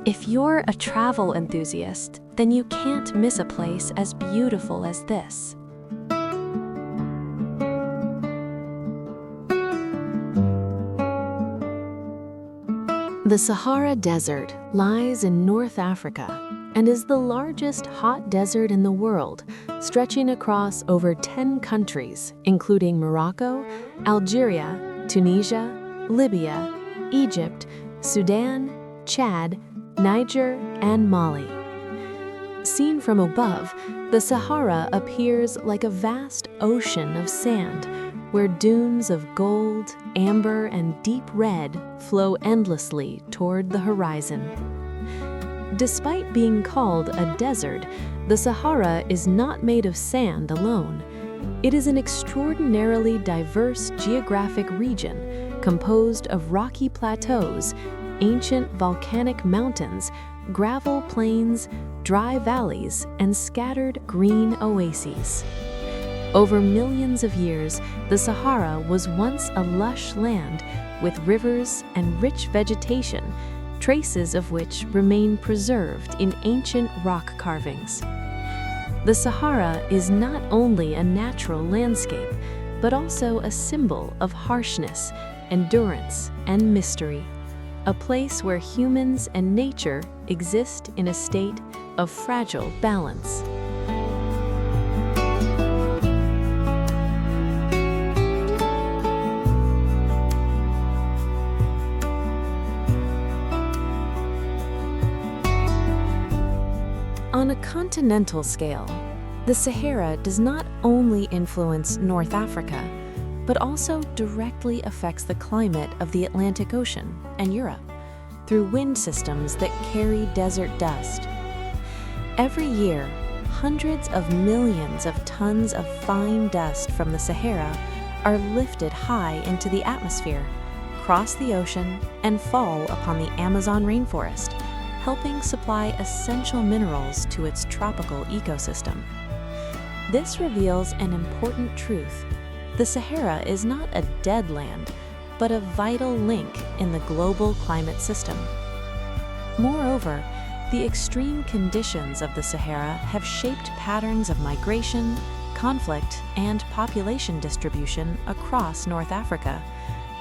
If you're a travel enthusiast, then you can't miss a place as beautiful as this. The Sahara Desert lies in North Africa and is the largest hot desert in the world, stretching across over 10 countries, including Morocco, Algeria, Tunisia, Libya, Egypt, Sudan, Chad, Niger, and Mali. Seen from above, the Sahara appears like a vast ocean of sand, where dunes of gold, amber, and deep red flow endlessly toward the horizon. Despite being called a desert, the Sahara is not made of sand alone. It is an extraordinarily diverse geographic region composed of rocky plateaus, ancient volcanic mountains, gravel plains, dry valleys, and scattered green oases. Over millions of years, the Sahara was once a lush land with rivers and rich vegetation, traces of which remain preserved in ancient rock carvings. The Sahara is not only a natural landscape, but also a symbol of harshness, endurance, and mystery, a place where humans and nature exist in a state of fragile balance. On a continental scale, the Sahara does not only influence North Africa, but also directly affects the climate of the Atlantic Ocean and Europe through wind systems that carry desert dust. Every year, hundreds of millions of tons of fine dust from the Sahara are lifted high into the atmosphere, cross the ocean, and fall upon the Amazon rainforest, helping supply essential minerals to its tropical ecosystem. This reveals an important truth. The Sahara is not a dead land, but a vital link in the global climate system. Moreover, the extreme conditions of the Sahara have shaped patterns of migration, conflict, and population distribution across North Africa,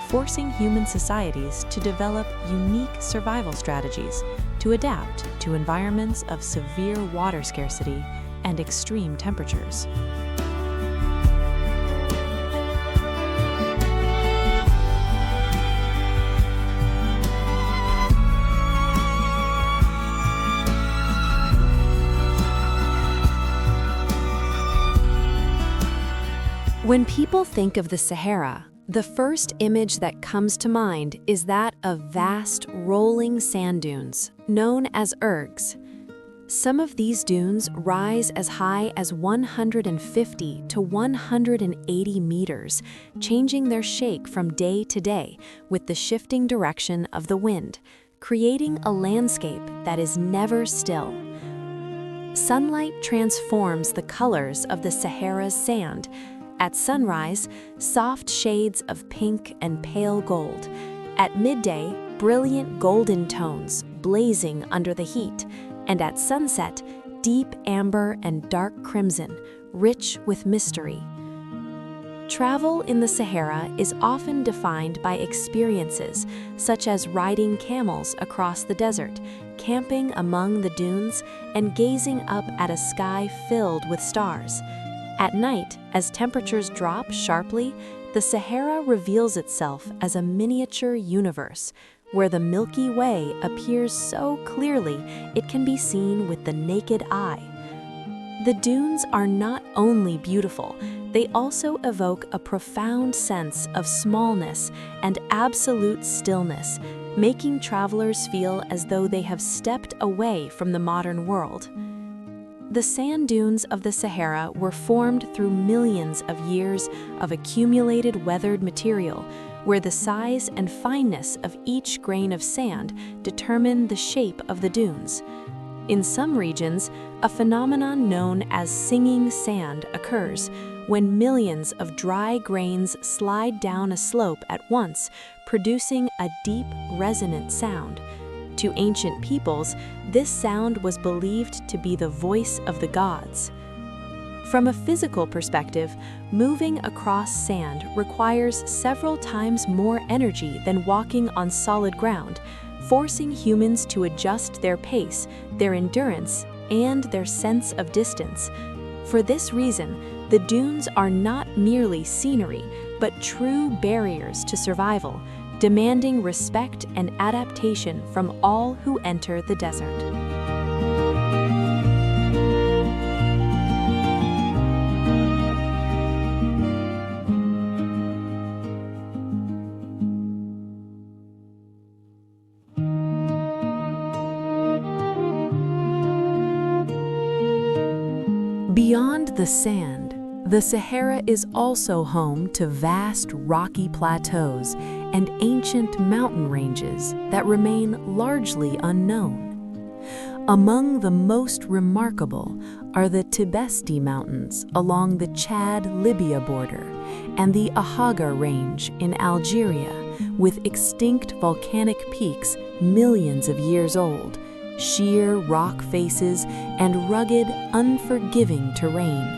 forcing human societies to develop unique survival strategies to adapt to environments of severe water scarcity and extreme temperatures. When people think of the Sahara, the first image that comes to mind is that of vast, rolling sand dunes, known as ergs. Some of these dunes rise as high as 150 to 180 meters, changing their shape from day to day with the shifting direction of the wind, creating a landscape that is never still. Sunlight transforms the colors of the Sahara's sand. At sunrise, soft shades of pink and pale gold. At midday, brilliant golden tones blazing under the heat. And at sunset, deep amber and dark crimson, rich with mystery. Travel in the Sahara is often defined by experiences such as riding camels across the desert, camping among the dunes, and gazing up at a sky filled with stars. At night, as temperatures drop sharply, the Sahara reveals itself as a miniature universe, where the Milky Way appears so clearly it can be seen with the naked eye. The dunes are not only beautiful, they also evoke a profound sense of smallness and absolute stillness, making travelers feel as though they have stepped away from the modern world. The sand dunes of the Sahara were formed through millions of years of accumulated weathered material, where the size and fineness of each grain of sand determine the shape of the dunes. In some regions, a phenomenon known as singing sand occurs, when millions of dry grains slide down a slope at once, producing a deep, resonant sound. To ancient peoples, this sound was believed to be the voice of the gods. From a physical perspective, moving across sand requires several times more energy than walking on solid ground, forcing humans to adjust their pace, their endurance, and their sense of distance. For this reason, the dunes are not merely scenery, but true barriers to survival, demanding respect and adaptation from all who enter the desert. Beyond the sand, the Sahara is also home to vast rocky plateaus and ancient mountain ranges that remain largely unknown. Among the most remarkable are the Tibesti Mountains along the Chad-Libya border and the Ahagar Range in Algeria, with extinct volcanic peaks millions of years old, sheer rock faces, and rugged, unforgiving terrain.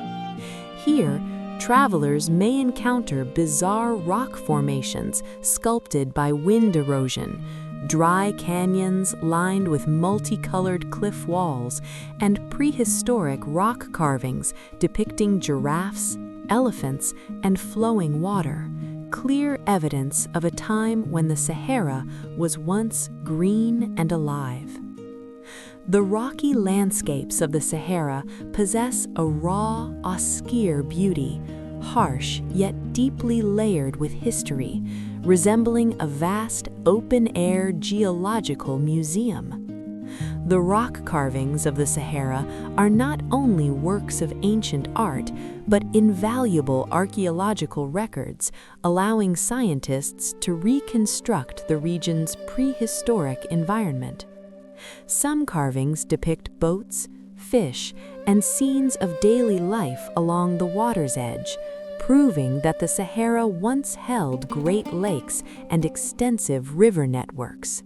Here, travelers may encounter bizarre rock formations sculpted by wind erosion, dry canyons lined with multicolored cliff walls, and prehistoric rock carvings depicting giraffes, elephants, and flowing water, clear evidence of a time when the Sahara was once green and alive. The rocky landscapes of the Sahara possess a raw, austere beauty, harsh yet deeply layered with history, resembling a vast open-air geological museum. The rock carvings of the Sahara are not only works of ancient art, but invaluable archaeological records, allowing scientists to reconstruct the region's prehistoric environment. Some carvings depict boats, fish, and scenes of daily life along the water's edge, proving that the Sahara once held great lakes and extensive river networks.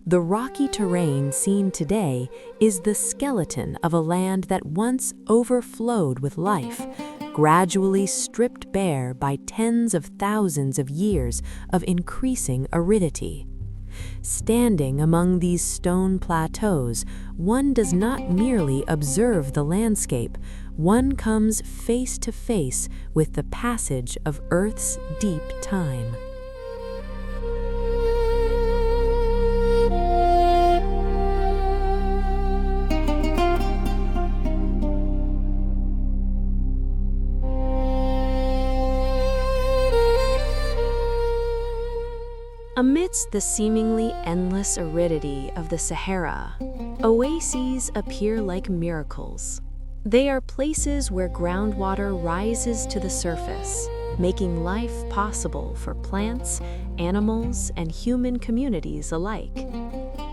The rocky terrain seen today is the skeleton of a land that once overflowed with life, gradually stripped bare by tens of thousands of years of increasing aridity. Standing among these stone plateaus, one does not merely observe the landscape, one comes face to face with the passage of Earth's deep time. Amidst the seemingly endless aridity of the Sahara, oases appear like miracles. They are places where groundwater rises to the surface, making life possible for plants, animals, and human communities alike.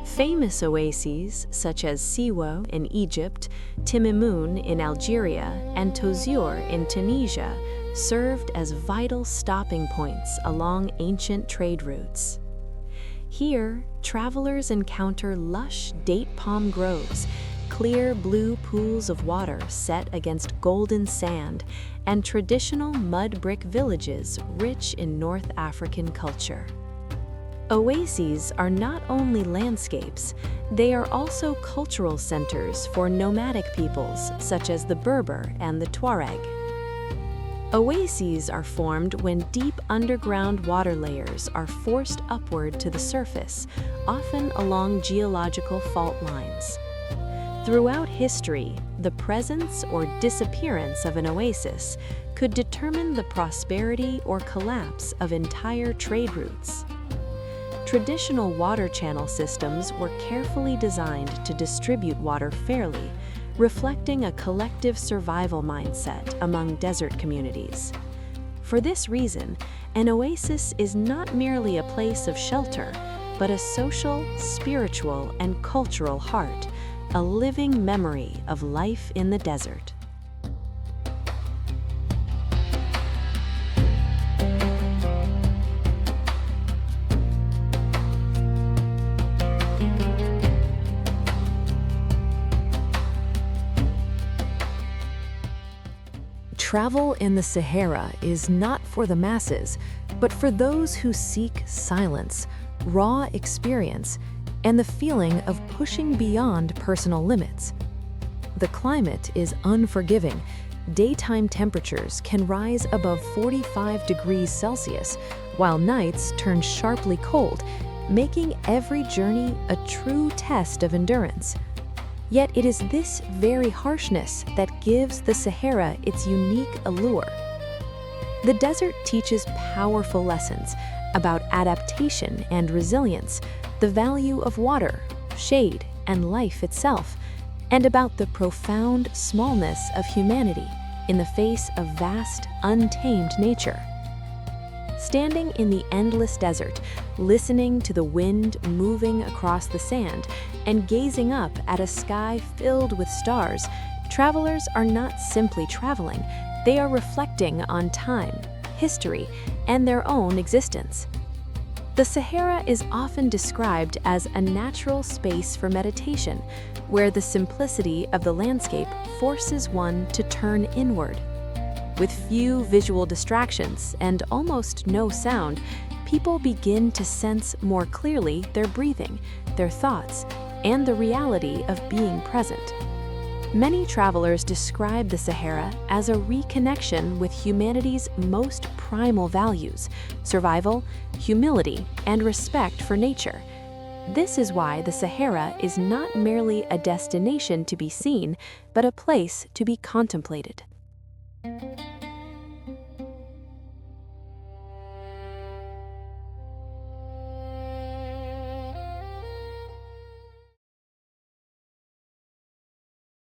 Famous oases such as Siwa in Egypt, Timimun in Algeria, and Tozeur in Tunisia served as vital stopping points along ancient trade routes. Here, travelers encounter lush date palm groves, clear blue pools of water set against golden sand, and traditional mud brick villages rich in North African culture. Oases are not only landscapes, they are also cultural centers for nomadic peoples such as the Berber and the Tuareg. Oases are formed when deep underground water layers are forced upward to the surface, often along geological fault lines. Throughout history, the presence or disappearance of an oasis could determine the prosperity or collapse of entire trade routes. Traditional water channel systems were carefully designed to distribute water fairly, reflecting a collective survival mindset among desert communities. For this reason, an oasis is not merely a place of shelter, but a social, spiritual, and cultural heart, a living memory of life in the desert. Travel in the Sahara is not for the masses, but for those who seek silence, raw experience, and the feeling of pushing beyond personal limits. The climate is unforgiving. Daytime temperatures can rise above 45 degrees Celsius, while nights turn sharply cold, making every journey a true test of endurance. Yet it is this very harshness that gives the Sahara its unique allure. The desert teaches powerful lessons about adaptation and resilience, the value of water, shade, and life itself, and about the profound smallness of humanity in the face of vast, untamed nature. Standing in the endless desert, listening to the wind moving across the sand, and gazing up at a sky filled with stars, travelers are not simply traveling, they are reflecting on time, history, and their own existence. The Sahara is often described as a natural space for meditation, where the simplicity of the landscape forces one to turn inward. With few visual distractions and almost no sound, people begin to sense more clearly their breathing, their thoughts, and the reality of being present. Many travelers describe the Sahara as a reconnection with humanity's most primal values: survival, humility, and respect for nature. This is why the Sahara is not merely a destination to be seen, but a place to be contemplated.